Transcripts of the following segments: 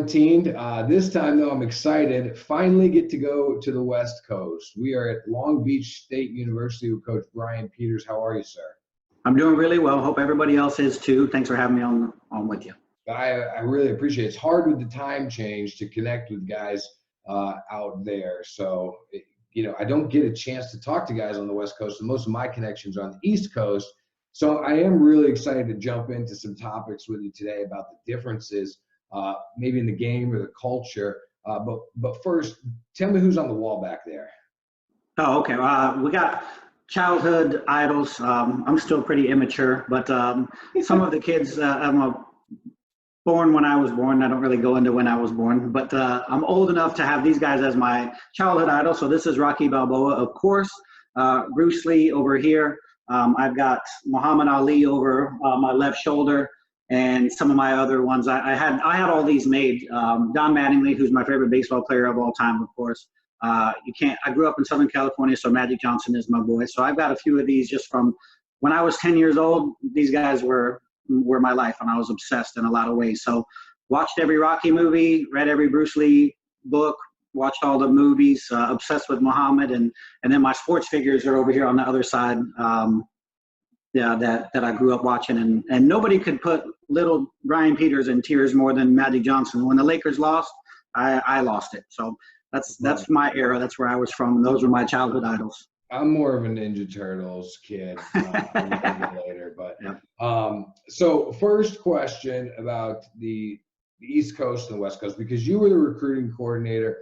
quarantined. This time, though, I'm excited. Finally get to go to the West Coast. We are at Long Beach State University with Coach Bryan Peters. How are you, sir? I'm doing really well. Hope everybody else is too. Thanks for having me on with you. I really appreciate it. It's hard with the time change to connect with guys out there. So, I don't get a chance to talk to guys on the West Coast. And most of my connections are on the East Coast. So I am really excited to jump into some topics with you today about the differences, maybe in the game or the culture. But first, tell me who's on the wall back there. Oh, okay. We got childhood idols. I'm still pretty immature, but some of the kids, I'm born when I was born. I don't really go into when I was born, but I'm old enough to have these guys as my childhood idol. So this is Rocky Balboa, of course. Bruce Lee over here. I've got Muhammad Ali over my left shoulder, and some of my other ones. I had all these made. Don Mattingly, who's my favorite baseball player of all time, of course. I grew up in Southern California, so Magic Johnson is my boy. So I've got a few of these just from when I was 10 years old. These guys were my life, and I was obsessed in a lot of ways. So watched every Rocky movie, read every Bruce Lee book, watched all the movies, obsessed with Muhammad, and then my sports figures are over here on the other side. That I grew up watching, and nobody could put little Bryan Peters in tears more than Magic Johnson. When the Lakers lost, I lost it. So that's my era. That's where I was from. Those were my childhood idols. I'm more of a Ninja Turtles kid. Later, but yeah. So first question about the East Coast and the West Coast, because you were the recruiting coordinator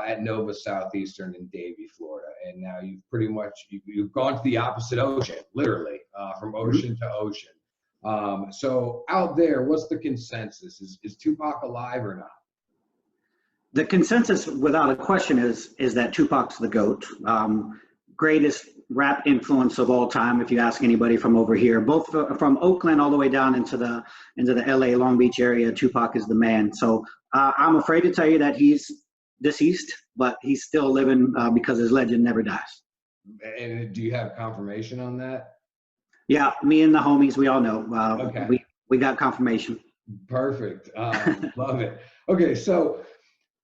at Nova Southeastern in Davie, Florida, and now you've pretty much you've gone to the opposite ocean, literally, from ocean to ocean. So out there, what's the consensus? Is Tupac alive or not? The consensus, without a question, is that Tupac's the GOAT. Greatest rap influence of all time, if you ask anybody from over here, both from Oakland all the way down into the LA Long Beach area. Tupac is the man. So I'm afraid to tell you that he's deceased, but he's still living because his legend never dies. And do you have confirmation on that? Yeah, me and the homies, we all know. Okay. We got confirmation. Perfect. Love it. Okay, so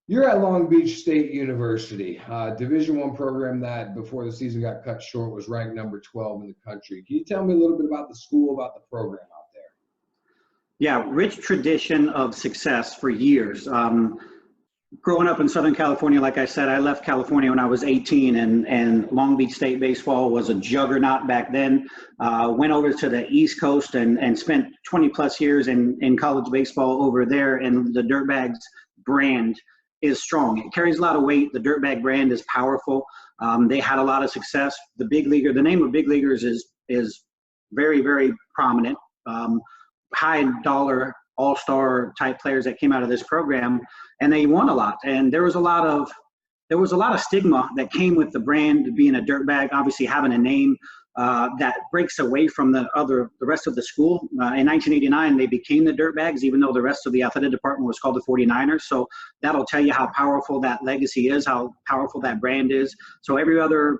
you're at Long Beach State University, Division I program that before the season got cut short was ranked number 12 in the country. Can you tell me a little bit about the school, about the program out there? Yeah, rich tradition of success for years. Growing up in Southern California, like I said, I left California when I was 18, and Long Beach State baseball was a juggernaut back then. Went over to the East Coast and spent 20 plus years in college baseball over there, and the Dirtbags brand is strong. It carries a lot of weight. The Dirtbag brand is powerful. They had a lot of success. The name of big leaguers is very, very prominent. High dollar all-star type players that came out of this program, and they won a lot. And there was a lot of stigma that came with the brand being a Dirtbag, obviously having a name that breaks away from the rest of the school. In 1989, they became the Dirtbags, even though the rest of the athletic department was called the 49ers. So that'll tell you how powerful that legacy is, how powerful that brand is. So every other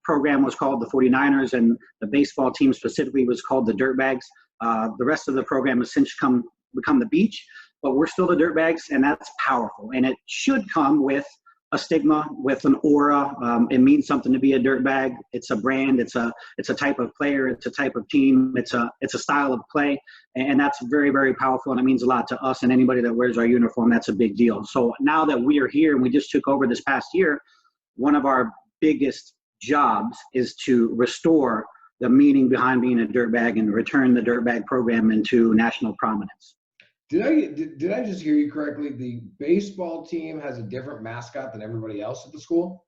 program was called the 49ers, and the baseball team specifically was called the Dirtbags. The rest of the program has since become the Beach, but we're still the Dirtbags, and that's powerful. And it should come with a stigma, with an aura. It means something to be a Dirtbag. It's a brand. It's a type of player. It's a type of team. It's a style of play, and that's very, very powerful. And it means a lot to us and anybody that wears our uniform. That's a big deal. So now that we are here and we just took over this past year, one of our biggest jobs is to restore the meaning behind being a Dirtbag and return the Dirtbag program into national prominence. Did I just hear you correctly? The baseball team has a different mascot than everybody else at the school?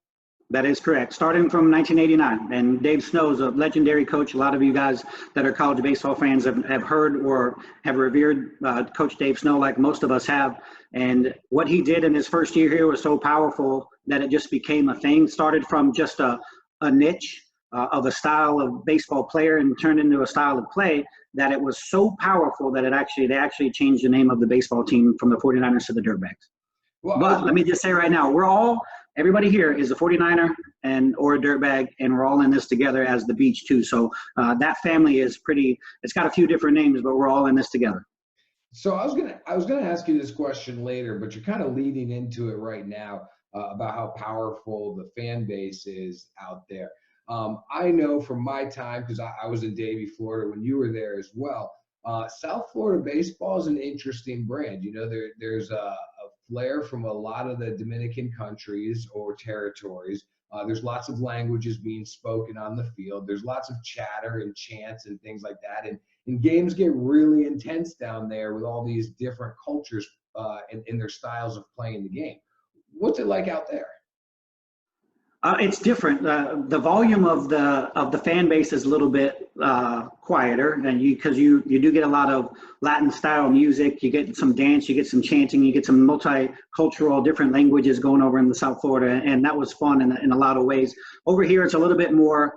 That is correct. Starting from 1989, and Dave Snow's a legendary coach. A lot of you guys that are college baseball fans have heard or have revered Coach Dave Snow, like most of us have. And what he did in his first year here was so powerful that it just became a thing. Started from just a niche of a style of baseball player and turned into a style of play that it was so powerful that they actually changed the name of the baseball team from the 49ers to the Dirtbags. Well, but let me just say right now, everybody here is a 49er or a Dirtbag, and we're all in this together as the Beach too. So that family is it's got a few different names, but we're all in this together. So I was gonna ask you this question later, but you're kind of leading into it right now about how powerful the fan base is out there. I know from my time, because I was in Davie, Florida, when you were there as well. South Florida baseball is an interesting brand. You know, there's a flair from a lot of the Dominican countries or territories. There's lots of languages being spoken on the field. There's lots of chatter and chants and things like that. And games get really intense down there with all these different cultures and their styles of playing the game. What's it like out there? It's different. The volume of the fan base is a little bit quieter, and because you do get a lot of Latin style music. You get some dance, you get some chanting, you get some multicultural different languages going over in the South Florida, and that was fun in a lot of ways. Over here, it's a little bit more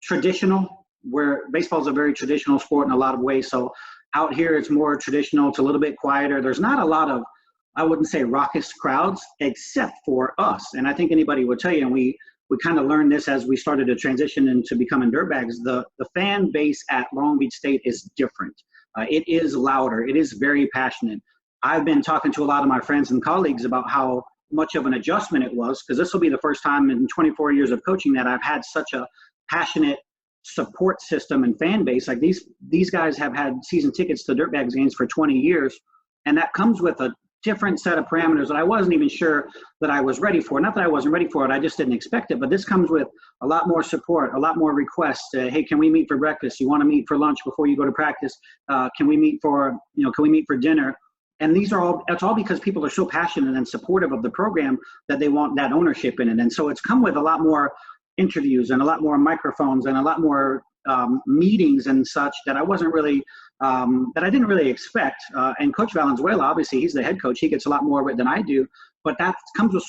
traditional, where baseball is a very traditional sport in a lot of ways. So out here, it's more traditional. It's a little bit quieter. There's not a lot of, I wouldn't say raucous crowds, except for us. And I think anybody would tell you, and we kind of learned this as we started to transition into becoming Dirtbags, the fan base at Long Beach State is different. It is louder. It is very passionate. I've been talking to a lot of my friends and colleagues about how much of an adjustment it was, because this will be the first time in 24 years of coaching that I've had such a passionate support system and fan base. Like these guys have had season tickets to Dirtbags games for 20 years, and that comes with a different set of parameters that I wasn't even sure that I was ready for. Not that I wasn't ready for it, I just didn't expect it. But this comes with a lot more support, a lot more requests. Hey, can we meet for breakfast? You want to meet for lunch before you go to practice? Can we meet for dinner? And it's all because people are so passionate and supportive of the program that they want that ownership in it. And so it's come with a lot more interviews and a lot more microphones and a lot more meetings and such that I wasn't really that I didn't really expect. And Coach Valenzuela, obviously, he's the head coach. He gets a lot more of it than I do. But that comes with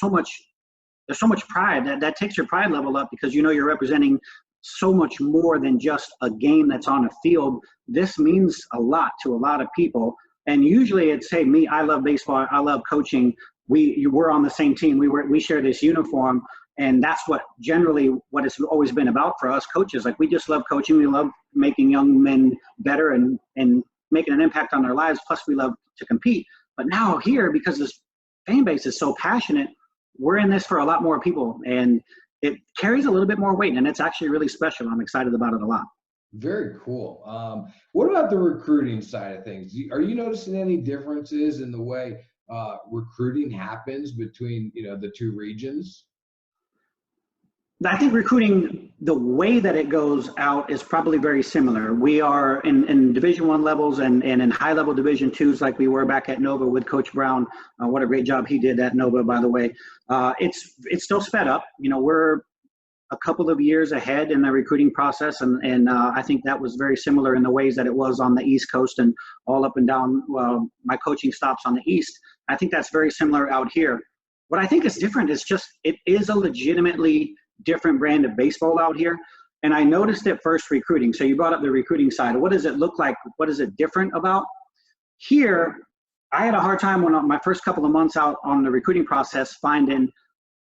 there's so much pride. That takes your pride level up, because you know you're representing so much more than just a game that's on a field. This means a lot to a lot of people. And usually it's, hey, me, I love baseball. I love coaching. We're on the same team. We share this uniform. And that's what it's always been about for us coaches. Like, we just love coaching. We love making young men better and making an impact on their lives. Plus, we love to compete. But now here, because this fan base is so passionate, we're in this for a lot more people. And it carries a little bit more weight. And it's actually really special. I'm excited about it a lot. Very cool. What about the recruiting side of things? Are you noticing any differences in the way recruiting happens between the two regions? I think recruiting, the way that it goes out, is probably very similar. We are in Division I levels and in high-level Division IIs, like we were back at Nova with Coach Brown. What a great job he did at Nova, by the way. It's still sped up. We're a couple of years ahead in the recruiting process, and I think that was very similar in the ways that it was on the East Coast and all up and down my coaching stops on the East. I think that's very similar out here. What I think is different is just it is a legitimately different brand of baseball out here. And I noticed it first recruiting. So you brought up the recruiting side. What does it look like? What is it different about? Here, I had a hard time when my first couple of months out on the recruiting process finding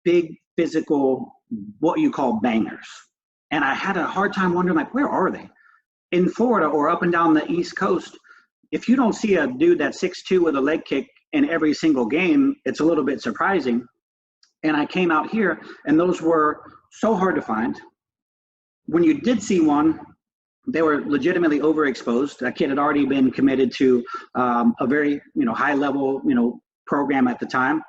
big physical, what you call bangers. And I had a hard time wondering, like, where are they? In Florida or up and down the East Coast, if you don't see a dude that's 6'2" with a leg kick in every single game, it's a little bit surprising. And I came out here, and those were so hard to find. When you did see one, they were legitimately overexposed. That kid had already been committed to a very high level program at the time.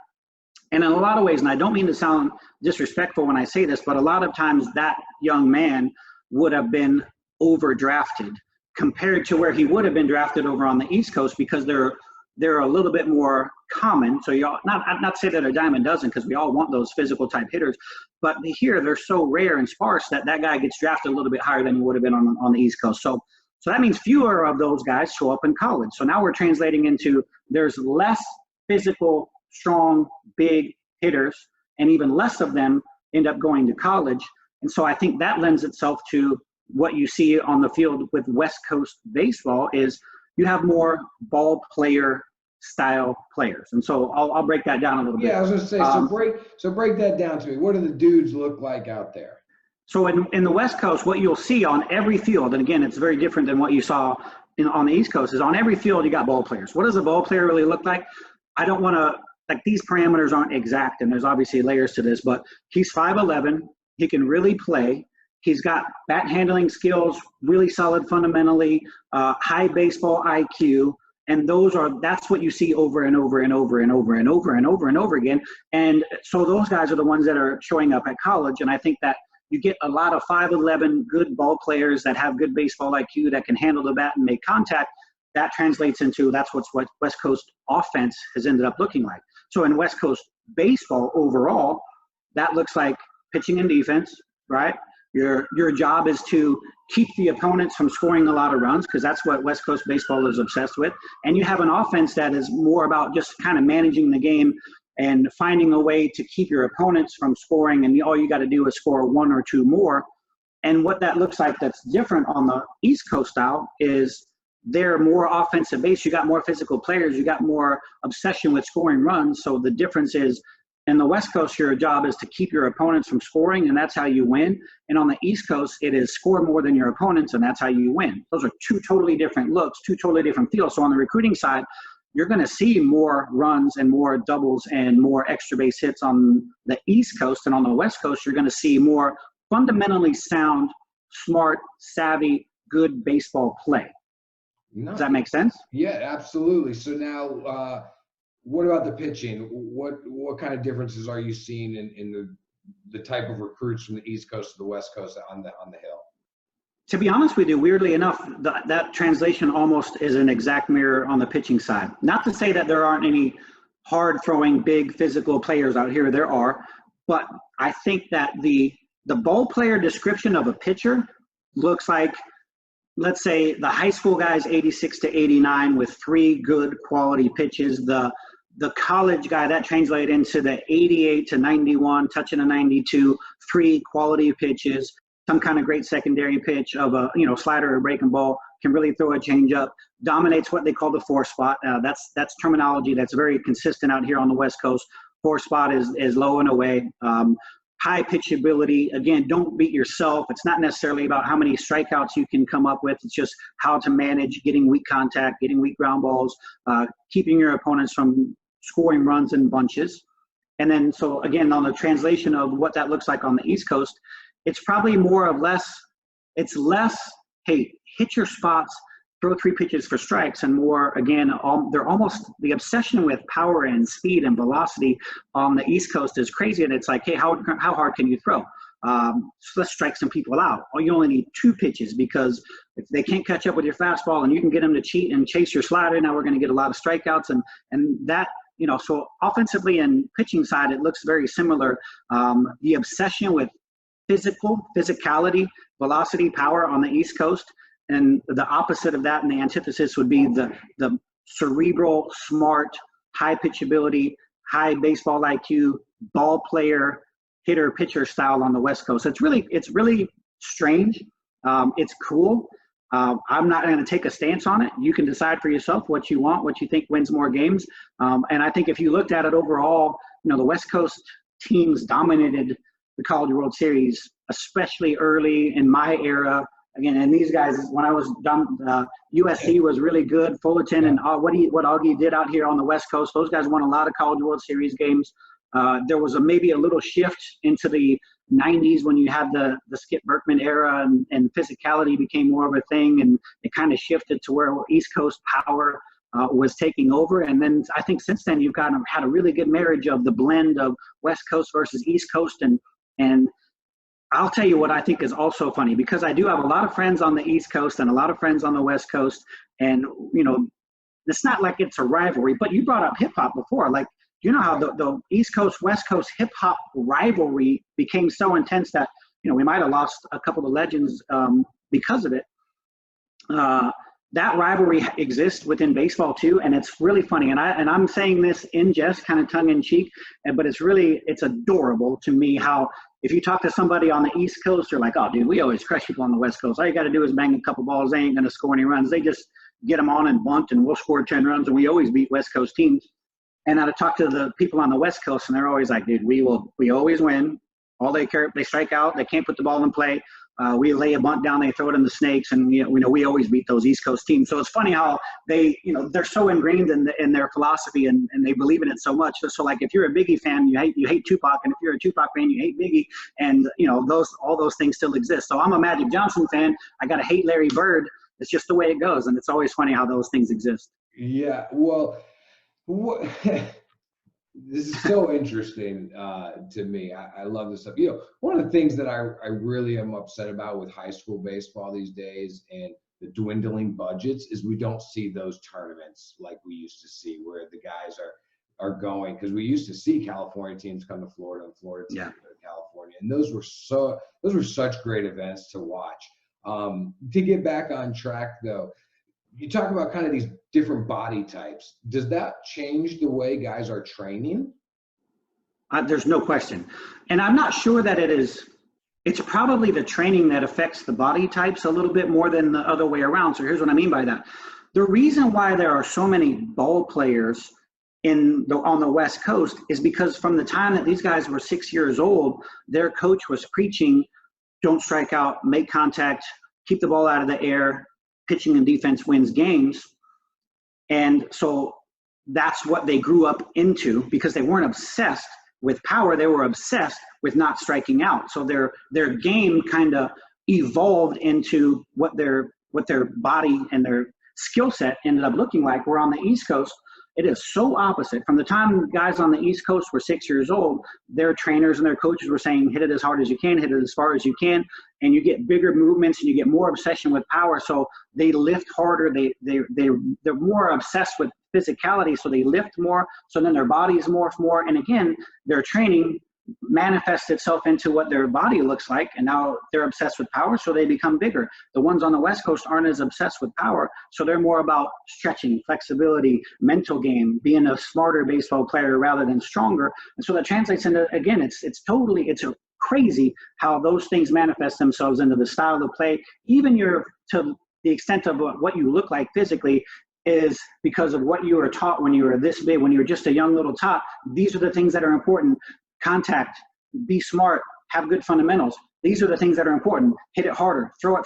And in a lot of ways, and I don't mean to sound disrespectful when I say this, but a lot of times that young man would have been overdrafted compared to where he would have been drafted over on the East Coast, because they're a little bit more common. So not say that a dime a dozen, because we all want those physical type hitters, but here they're so rare and sparse that guy gets drafted a little bit higher than he would have been on the East Coast. So that means fewer of those guys show up in college. So now we're translating into there's less physical, strong, big hitters, and even less of them end up going to college. And so I think that lends itself to what you see on the field with West Coast baseball is you have more ball player style players. And so I'll break that down a little bit. Yeah, I was going to say, so break that down to me. What do the dudes look like out there? So in the West Coast, what you'll see on every field, and again, it's very different than what you saw on the East Coast is on every field you got ball players. What does a ball player really look like? I don't want to, like, these parameters aren't exact, and there's obviously layers to this, but he's 5'11", he can really play. He's got bat handling skills, really solid fundamentally, high baseball IQ, and that's what you see over and over and over and over and over and over and over again. And so those guys are the ones that are showing up at college, and I think that you get a lot of 5'11" good ball players that have good baseball IQ, that can handle the bat and make contact. That translates into, that's what West Coast offense has ended up looking like. So in West Coast baseball overall, that looks like pitching and defense, right? Your job is to keep the opponents from scoring a lot of runs, because that's what West Coast baseball is obsessed with. And you have an offense that is more about just kind of managing the game and finding a way to keep your opponents from scoring, and all you got to do is score one or two more. And what that looks like that's different on the East Coast style is they're more offensive based. You got more physical players. You got more obsession with scoring runs. So the difference is, in the West Coast, your job is to keep your opponents from scoring, and that's how you win. And on the East Coast, it is score more than your opponents, and that's how you win. Those are two totally different looks, two totally different feels. So on the recruiting side, you're going to see more runs and more doubles and more extra base hits on the East Coast. And on the West Coast, you're going to see more fundamentally sound, smart, savvy, good baseball play. Does that make sense? Yeah, absolutely. So now, what about the pitching? What kind of differences are you seeing in the type of recruits from the East Coast to the West Coast on the Hill? To be honest with you, weirdly enough, that translation almost is an exact mirror on the pitching side. Not to say that there aren't any hard-throwing, big physical players out here. There are, but I think that the ball player description of a pitcher looks like, let's say, the high school guys 86 to 89 with 3 good quality pitches. The college guy, that translates into the 88 to 91, touching a 92, 3 quality pitches, some kind of great secondary pitch of a slider or breaking ball, can really throw a changeup, dominates what they call the 4 spot. That's terminology that's very consistent out here on the West Coast. 4 spot is low and away. High pitch ability. Again, don't beat yourself. It's not necessarily about how many strikeouts you can come up with. It's just how to manage getting weak contact, getting weak ground balls, keeping your opponents from scoring runs in bunches. And then, so again, on the translation of what that looks like on the East Coast, it's probably more of less, hey, hit your spots, throw 3 pitches for strikes, and more, again, they're almost, the obsession with power and speed and velocity on the East Coast is crazy. And it's like, hey, how hard can you throw? So let's strike some people out. Or you only need 2 pitches, because if they can't catch up with your fastball and you can get them to cheat and chase your slider, now we're going to get a lot of strikeouts. And that, so offensively and pitching side, it looks very similar. The obsession with physicality, velocity, power on the East Coast. And the opposite of that, and the antithesis, would be the cerebral, smart, high pitchability, high baseball IQ, ball player, hitter, pitcher style on the West Coast. It's really strange. It's cool. I'm not going to take a stance on it. You can decide for yourself what you want, what you think wins more games. And I think if you looked at it overall, the West Coast teams dominated the College World Series, especially early in my era. Again, and these guys, when I was done, USC was really good. Fullerton and what Augie did out here on the West Coast, those guys won a lot of College World Series games. There was maybe a little shift into the 90s when you had the Skip Berkman era, and physicality became more of a thing, and it kind of shifted to where East Coast power was taking over. And then I think since then you've had a really good marriage of the blend of West Coast versus East Coast. And I'll tell you what I think is also funny, because I do have a lot of friends on the East Coast and a lot of friends on the West Coast. And, it's not like it's a rivalry, but you brought up hip hop before. Like, how the East Coast, West Coast hip hop rivalry became so intense that, we might have lost a couple of legends because of it. That rivalry exists within baseball too. And it's really funny. And I'm saying this in jest, kind of tongue in cheek, but it's adorable to me how, if you talk to somebody on the East Coast, they're like, oh, dude, we always crush people on the West Coast. All you got to do is bang a couple balls. They ain't going to score any runs. They just get them on and bunt, and we'll score 10 runs, and we always beat West Coast teams. And I talk to the people on the West Coast, and they're always like, dude, we always win. All they care, they strike out. They can't put the ball in play. we lay a bunt down, they throw it in the snakes, and we always beat those East Coast teams. So it's funny how they, they're so ingrained in their philosophy, and they believe in it so much. So like if you're a Biggie fan, you hate Tupac, and if you're a Tupac fan, you hate Biggie, and all those things still exist. So I'm a Magic Johnson fan. I gotta hate Larry Bird. It's just the way it goes, and it's always funny how those things exist. Yeah, well, this is so interesting to me. I love this stuff. One of the things that I really am upset about with high school baseball these days and the dwindling budgets is we don't see those tournaments like we used to see, where the guys are going, because we used to see California teams come to Florida and Florida teams come to California, and those were such great events to watch. To get back on track though, you talk about kind of these different body types. Does that change the way guys are training? There's no question. And I'm not sure that it's probably the training that affects the body types a little bit more than the other way around. So here's what I mean by that. The reason why there are so many ball players on the West Coast is because from the time that these guys were 6 years old, their coach was preaching, don't strike out, make contact, keep the ball out of the air, pitching and defense wins games. And so that's what they grew up into, because they weren't obsessed with power. They were obsessed with not striking out. So their game kind of evolved into what their body and their skill set ended up looking like. Where on the East Coast, it is so opposite. From the time guys on the East Coast were 6 years old, their trainers and their coaches were saying, hit it as hard as you can, hit it as far as you can, and you get bigger movements and you get more obsession with power. So they lift harder. They're more obsessed with physicality, so they lift more. So then their bodies morph more. And again, their training manifests itself into what their body looks like, and now they're obsessed with power, so they become bigger. The ones on the West Coast aren't as obsessed with power, so they're more about stretching, flexibility, mental game, being a smarter baseball player rather than stronger. And so that translates into, again, it's crazy how those things manifest themselves into the style of play. Even to the extent of what you look like physically is because of what you were taught when you were this big, when you were just a young little tot. These are the things that are important. Contact, be smart, have good fundamentals. These are the things that are important. Hit it harder, throw it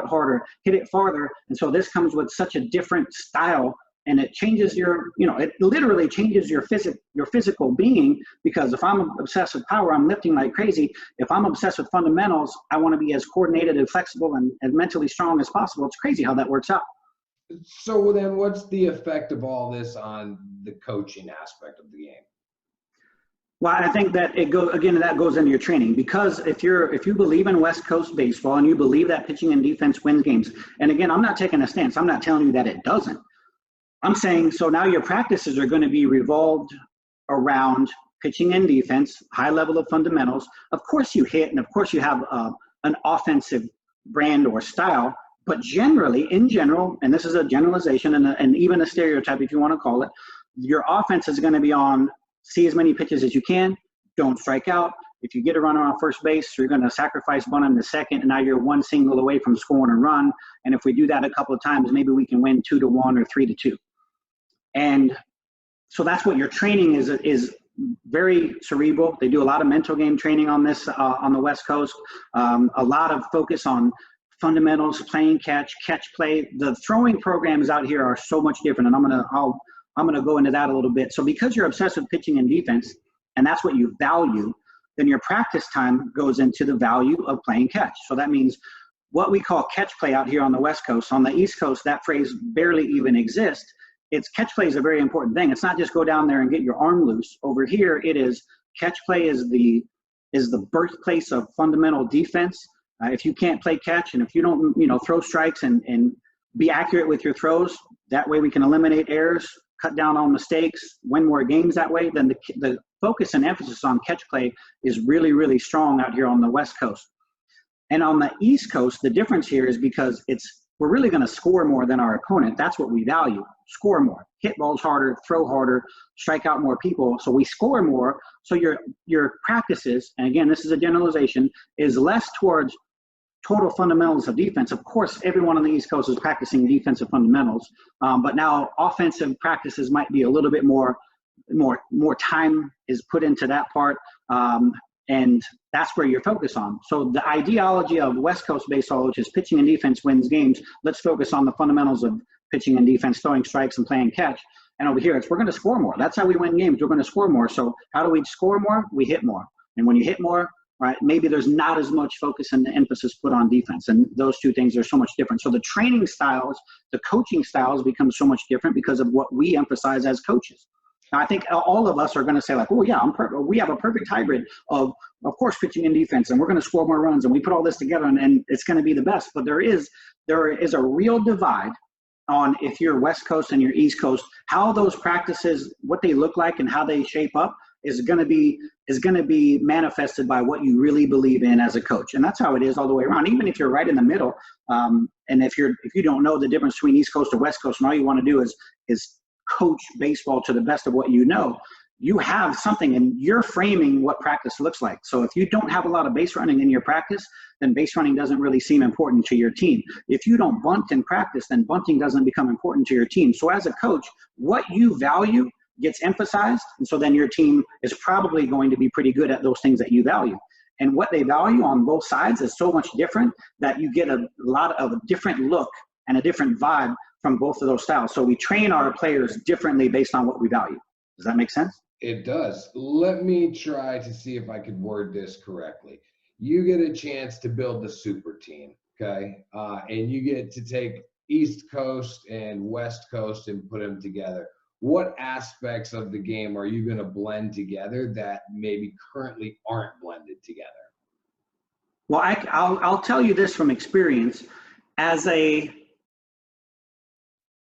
harder, hit it farther. And so this comes with such a different style, and it changes it literally changes your physical being, because if I'm obsessed with power, I'm lifting like crazy. If I'm obsessed with fundamentals, I want to be as coordinated and flexible and mentally strong as possible. It's crazy how that works out. So then what's the effect of all this on the coaching aspect of the game? Well, I think that that goes into your training, because if you believe in West Coast baseball and you believe that pitching and defense wins games, and again, I'm not taking a stance. I'm not telling you that it doesn't. I'm saying, so now your practices are going to be revolved around pitching and defense, high level of fundamentals. Of course you hit, and of course you have an offensive brand or style, but in general, and this is a generalization and even a stereotype if you want to call it, your offense is going to be on see as many pitches as you can, don't strike out. If you get a runner on first base, you're going to sacrifice bunt in the second, and now you're one single away from scoring a run. And if we do that a couple of times, maybe we can win 2-1 or 3-2. And so that's what your training is very cerebral. They do a lot of mental game training on this on the West Coast. A lot of focus on fundamentals, playing catch play. The throwing programs out here are so much different, and I'm gonna go into that a little bit. So because you're obsessed with pitching and defense, and that's what you value, then your practice time goes into the value of playing catch. So that means what we call catch play out here on the West Coast. On the East Coast, that phrase barely even exists. Catch play is a very important thing. It's not just go down there and get your arm loose. Over here, it is catch play is the birthplace of fundamental defense. If you can't play catch, and if you don't throw strikes and be accurate with your throws, that way we can eliminate errors, cut down on mistakes, win more games that way, then the focus and emphasis on catch play is really, really strong out here on the West Coast. And on the East Coast, the difference here is because we're really going to score more than our opponent. That's what we value. Score more, hit balls harder, throw harder, strike out more people. So we score more. So your practices, and again, this is a generalization, is less towards total fundamentals of defense. Of course, everyone on the East Coast is practicing defensive fundamentals, but now offensive practices might be a little bit more time is put into that part. And that's where you're focused on. So the ideology of West Coast baseball, which is pitching and defense wins games, let's focus on the fundamentals of pitching and defense, throwing strikes and playing catch. And over here, we're going to score more. That's how we win games. We're going to score more. So how do we score more? We hit more. And when you hit more, right, maybe there's not as much focus and emphasis put on defense. And those two things are so much different. So the training styles, the coaching styles become so much different because of what we emphasize as coaches. Now, I think all of us are going to say like, oh yeah, we have a perfect hybrid of course, pitching and defense, and we're going to score more runs, and we put all this together, and it's going to be the best. But there is a real divide on if you're West Coast and you're East Coast, how those practices, what they look like and how they shape up is going to be manifested by what you really believe in as a coach. And that's how it is all the way around. Even if you're right in the middle, and if you don't know the difference between East Coast or West Coast, and all you want to do is coach baseball to the best of what you know, you have something and you're framing what practice looks like. So if you don't have a lot of base running in your practice, then base running doesn't really seem important to your team. If you don't bunt in practice, then bunting doesn't become important to your team. So as a coach, what you value gets emphasized, and so then your team is probably going to be pretty good at those things that you value. And what they value on both sides is so much different that you get a lot of a different look and a different vibe from both of those styles. So we train our players differently based on what we value. Does that make sense? It does. Let me try to see if I could word this correctly. You get a chance to build the super team, okay? And you get to take East Coast and West Coast and put them together. What aspects of the game are you going to blend together that maybe currently aren't blended together? Well, I'll tell you this from experience. As a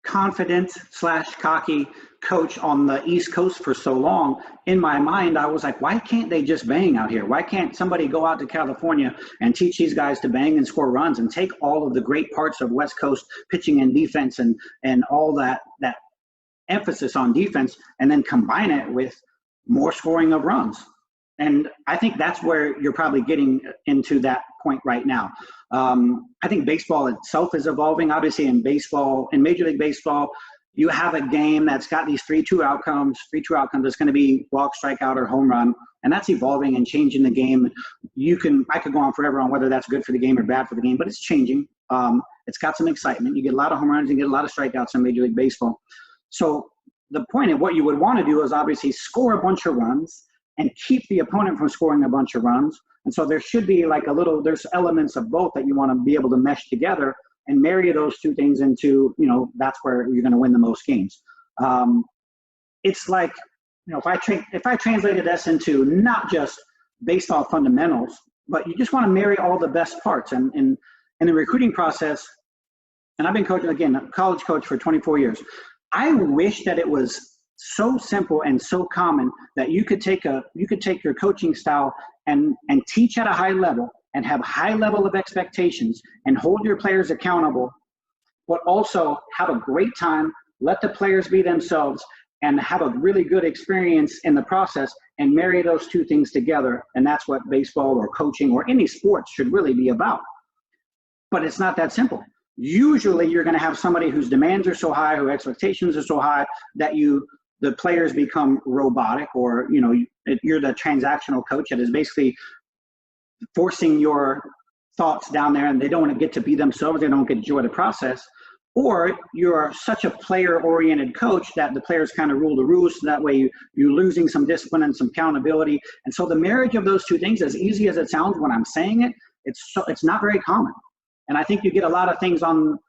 confident / cocky coach on the East Coast for so long, in my mind, I was like, why can't they just bang out here? Why can't somebody go out to California and teach these guys to bang and score runs and take all of the great parts of West Coast pitching and defense and all that emphasis on defense and then combine it with more scoring of runs? And I think that's where you're probably getting into that point right now. I think baseball itself is evolving. Obviously, in Major League Baseball, you have a game that's got these 3-2 outcomes. 3-2 outcomes is going to be walk, strikeout, or home run, and that's evolving and changing the game. I could go on forever on whether that's good for the game or bad for the game, but it's changing. It's got some excitement. You get a lot of home runs, you get a lot of strikeouts in Major League Baseball. So the point of what you would want to do is obviously score a bunch of runs and keep the opponent from scoring a bunch of runs. And so there should be like there's elements of both that you want to be able to mesh together and marry those two things into, that's where you're going to win the most games. It's like, if I translated this into not just baseball fundamentals, but you just want to marry all the best parts. And in the recruiting process, and I've been coaching, again, a college coach for 24 years. I wish that it was so simple and so common that you could take your coaching style and teach at a high level and have high level of expectations and hold your players accountable, but also have a great time, let the players be themselves and have a really good experience in the process and marry those two things together. And that's what baseball or coaching or any sports should really be about. But it's not that simple. Usually you're going to have somebody whose demands are so high, whose expectations are so high that the players become robotic, or you're the transactional coach that is basically forcing your thoughts down there and they don't want to get to be themselves, they don't get to enjoy the process. Or you're such a player-oriented coach that the players kind of rule the roost, so that way you're losing some discipline and some accountability. And so the marriage of those two things, as easy as it sounds when I'm saying it, it's not very common. And I think you get a lot of things on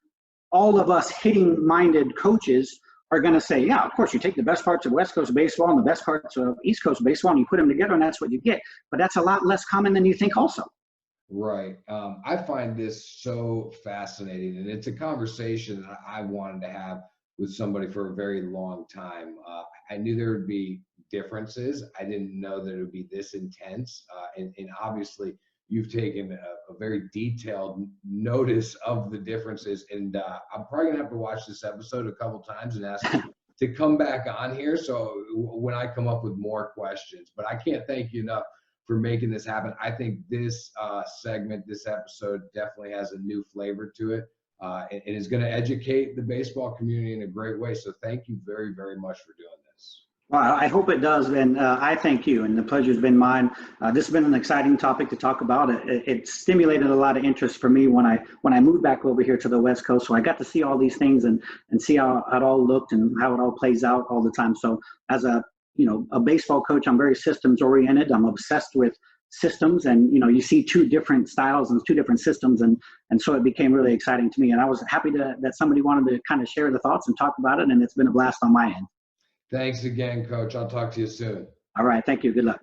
all of us hitting-minded coaches are going to say, yeah, of course, you take the best parts of West Coast baseball and the best parts of East Coast baseball and you put them together and that's what you get. But that's a lot less common than you think also. Right. I find this so fascinating, and it's a conversation that I wanted to have with somebody for a very long time. I knew there would be differences. I didn't know that it would be this intense. And obviously, you've taken a very detailed notice of the differences. And I'm probably going to have to watch this episode a couple times and ask you to come back on here. So when I come up with more questions, but I can't thank you enough for making this happen. I think this segment, this episode definitely has a new flavor to it. And is going to educate the baseball community in a great way. So thank you very, very much for doing this. Well, I hope it does, and I thank you, and the pleasure's been mine. This has been an exciting topic to talk about. It stimulated a lot of interest for me when I moved back over here to the West Coast. So I got to see all these things and see how it all looked and how it all plays out all the time. So as a baseball coach, I'm very systems oriented. I'm obsessed with systems, and you see two different styles and two different systems, and so it became really exciting to me. And I was happy that somebody wanted to kind of share the thoughts and talk about it, and it's been a blast on my end. Thanks again, Coach. I'll talk to you soon. All right. Thank you. Good luck.